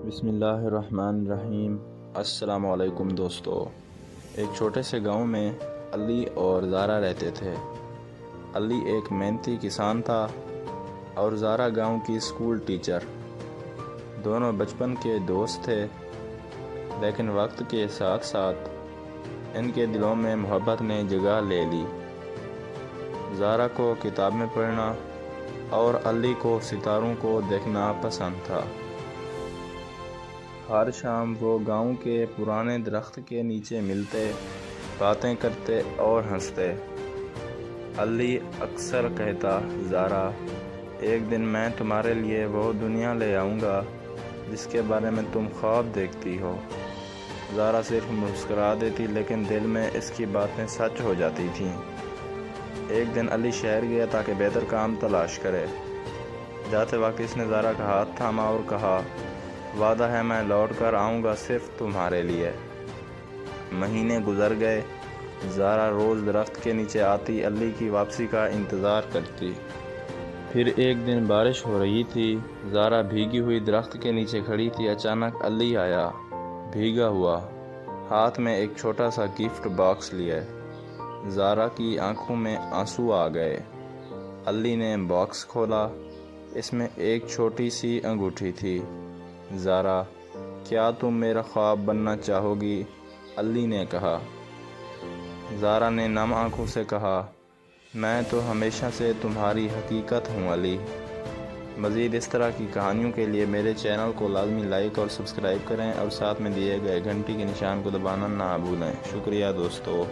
بسم اللہ الرحمن الرحیم۔ السلام علیکم دوستو۔ ایک چھوٹے سے گاؤں میں علی اور زارا رہتے تھے۔ علی ایک محنتی کسان تھا اور زارا گاؤں کی اسکول ٹیچر۔ دونوں بچپن کے دوست تھے، لیکن وقت کے ساتھ ساتھ ان کے دلوں میں محبت نے جگہ لے لی۔ زارا کو کتابیں پڑھنا اور علی کو ستاروں کو دیکھنا پسند تھا۔ ہر شام وہ گاؤں کے پرانے درخت کے نیچے ملتے، باتیں کرتے اور ہنستے۔ علی اکثر کہتا، زارا، ایک دن میں تمہارے لیے وہ دنیا لے آؤں گا جس کے بارے میں تم خواب دیکھتی ہو۔ زارا صرف مسکرا دیتی، لیکن دل میں اس کی باتیں سچ ہو جاتی تھیں۔ ایک دن علی شہر گیا تاکہ بہتر کام تلاش کرے۔ جاتے وقت اس نے زارا کا ہاتھ تھاما اور کہا، وعدہ ہے میں لوٹ کر آؤں گا صرف تمہارے لیے۔ مہینے گزر گئے۔ زارا روز درخت کے نیچے آتی، علی کی واپسی کا انتظار کرتی۔ پھر ایک دن بارش ہو رہی تھی۔ زارا بھیگی ہوئی درخت کے نیچے کھڑی تھی۔ اچانک علی آیا، بھیگا ہوا، ہاتھ میں ایک چھوٹا سا گفٹ باکس لیے۔ زارا کی آنکھوں میں آنسو آ گئے۔ علی نے باکس کھولا، اس میں ایک چھوٹی سی انگوٹھی تھی۔ زارا، کیا تم میرا خواب بننا چاہو گی؟ علی نے کہا۔ زارا نے نم آنکھوں سے کہا، میں تو ہمیشہ سے تمہاری حقیقت ہوں علی۔ مزید اس طرح کی کہانیوں کے لیے میرے چینل کو لازمی لائک اور سبسکرائب کریں اور ساتھ میں دیے گئے گھنٹی کے نشان کو دبانا نہ بھولیں۔ شکریہ دوستو۔